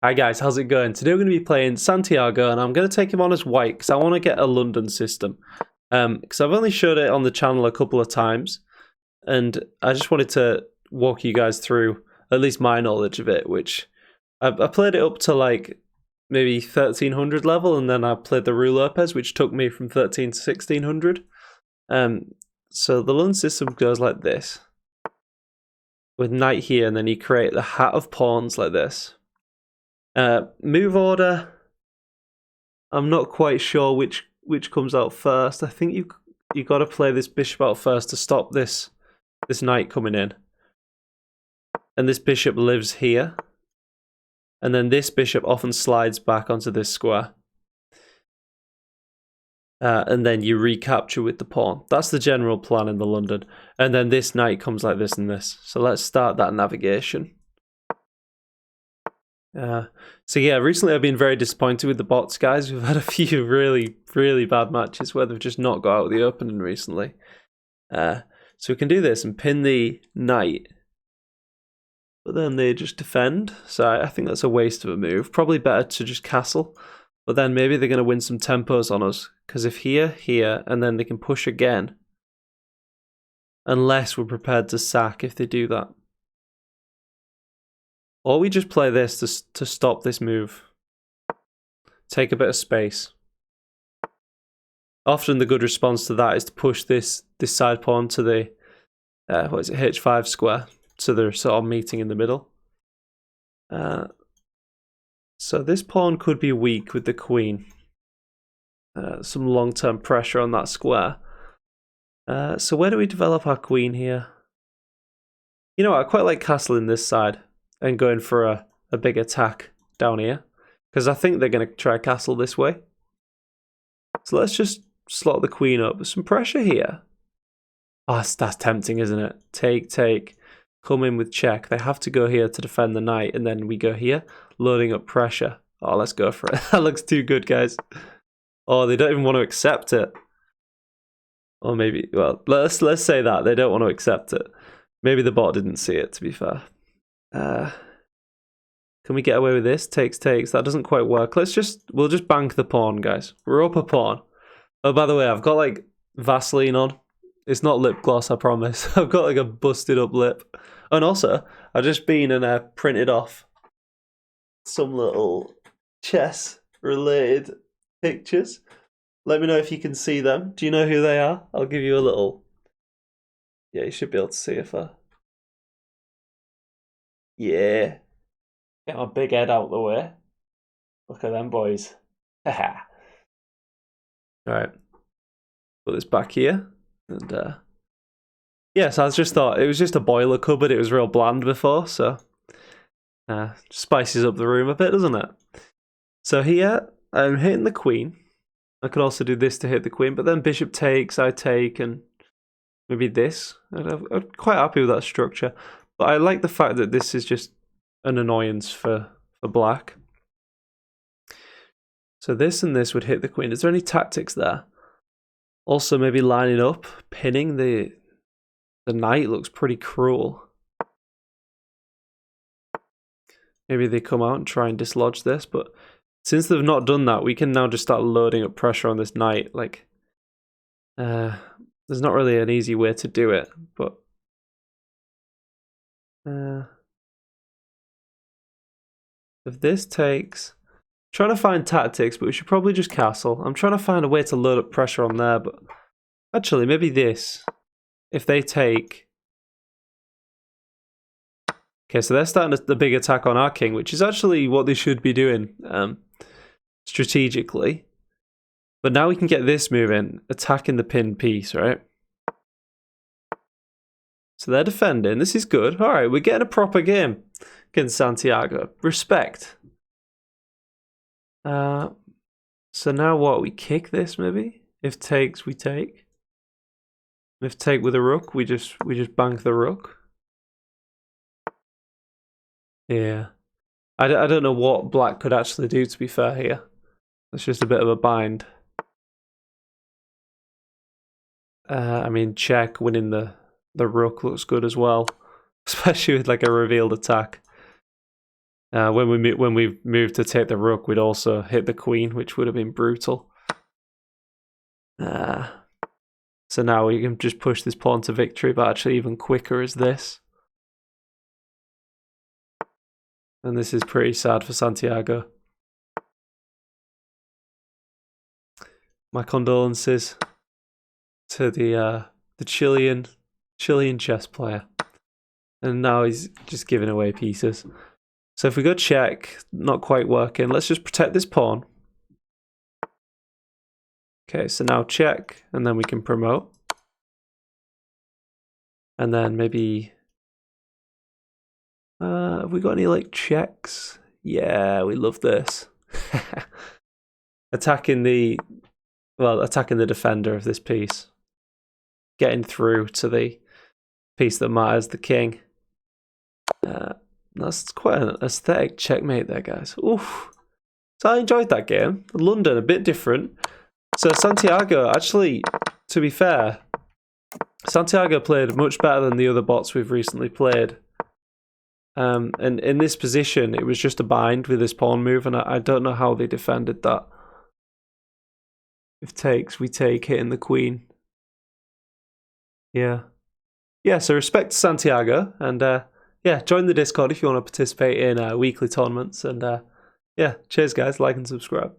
Hi guys, how's it going? Today we're going to be playing Santiago and I'm going to take him on as white because I want to get a London system. Because I've only showed it on the channel a couple of times and I just wanted to walk you guys through at least my knowledge of it, which I played it up to like maybe 1300 level and then I played the Rue Lopez, which took me from 13 to 1600. So the London system goes like this, with knight here, and then you create the hat of pawns like this. Move order, I'm not quite sure which comes out first. I think you got to play this bishop out first to stop this knight coming in. And this bishop lives here. And then this bishop often slides back onto this square. And then you recapture with the pawn. That's the general plan in the London. And then this knight comes like this and this. So let's start that navigation. So yeah, recently I've been very disappointed with the bots, guys. We've had a few really bad matches where they've just not got out of the opening recently. So we can do this and pin the knight, but then they just defend. So I think that's a waste of a move. Probably better to just castle, but then maybe they're going to win some tempos on us, because if here, and then they can push again, unless we're prepared to sack if they do that. Or we just play this to stop this move. Take a bit of space. Often the good response to that is to push this side pawn to the H5 square, so they're sort of meeting in the middle. So this pawn could be weak with the queen. Some long-term pressure on that square. So where do we develop our queen here? You know what, I quite like castling this side and going for a big attack down here, because I think they're going to try castle this way. So let's just slot the queen up with some pressure here. Oh, that's tempting, isn't it? Take, come in with check. They have to go here to defend the knight, and then we go here, loading up pressure. Oh, let's go for it. That looks too good, guys. Oh, they don't even want to accept it. Or maybe, well, let's say that they don't want to accept it. Maybe the bot didn't see it, to be fair. Can we get away with this? Takes. That doesn't quite work. We'll just bank the pawn, guys. We're up a pawn. Oh, by the way, I've got like Vaseline on. It's not lip gloss, I promise. I've got like a busted up lip. And also, I've just been and printed off some little chess related pictures. Let me know if you can see them. Do you know who they are? I'll give you a little. Yeah, you should be able to see if I. Yeah. Get my big head out the way. Look at them boys. Haha. Alright. Put this back here. And yeah, so I just thought it was just a boiler cupboard. It was real bland before, so spices up the room a bit, doesn't it? So here, I'm hitting the queen. I could also do this to hit the queen, but then bishop takes, I take, and maybe this. I'm quite happy with that structure. But I like the fact that this is just an annoyance for black. So this and this would hit the queen. Is there any tactics there? Also, maybe lining up, pinning the knight looks pretty cruel. Maybe they come out and try and dislodge this, but since they've not done that, we can now just start loading up pressure on this knight. Like, there's not really an easy way to do it, but if this takes, I'm trying to find tactics, but we should probably just castle. I'm trying to find a way to load up pressure on there, but actually, maybe this. If they take. Okay, so they're starting the big attack on our king, which is actually what they should be doing strategically. But now we can get this moving, attacking the pinned piece, right? So they're defending. This is good. All right, we're getting a proper game against Santiago. Respect. So now what? We kick this maybe? If takes, we take. If take with a rook, we just bank the rook. Yeah. I don't know what black could actually do, to be fair here. It's just a bit of a bind. I mean, check, winning the rook looks good as well. Especially with like a revealed attack. When we moved to take the rook, we'd also hit the queen, which would have been brutal. So now we can just push this pawn to victory, but actually even quicker is this. And this is pretty sad for Santiago. My condolences to the Chilean chess player. And now he's just giving away pieces. So if we go check, not quite working. Let's just protect this pawn. Okay, so now check, and then we can promote. And then maybe... have we got any like checks? Yeah, we love this. Attacking the defender of this piece. Getting through to the piece that matters, the king. That's quite an aesthetic checkmate there, guys. Oof. So I enjoyed that game. London, a bit different. So Santiago, actually, to be fair, Santiago played much better than the other bots we've recently played. And in this position, it was just a bind with this pawn move, and I don't know how they defended that. If takes, we take, hitting the queen. Yeah. Yeah, so respect to Santiago, and yeah, join the Discord if you want to participate in weekly tournaments, and yeah, cheers guys, like and subscribe.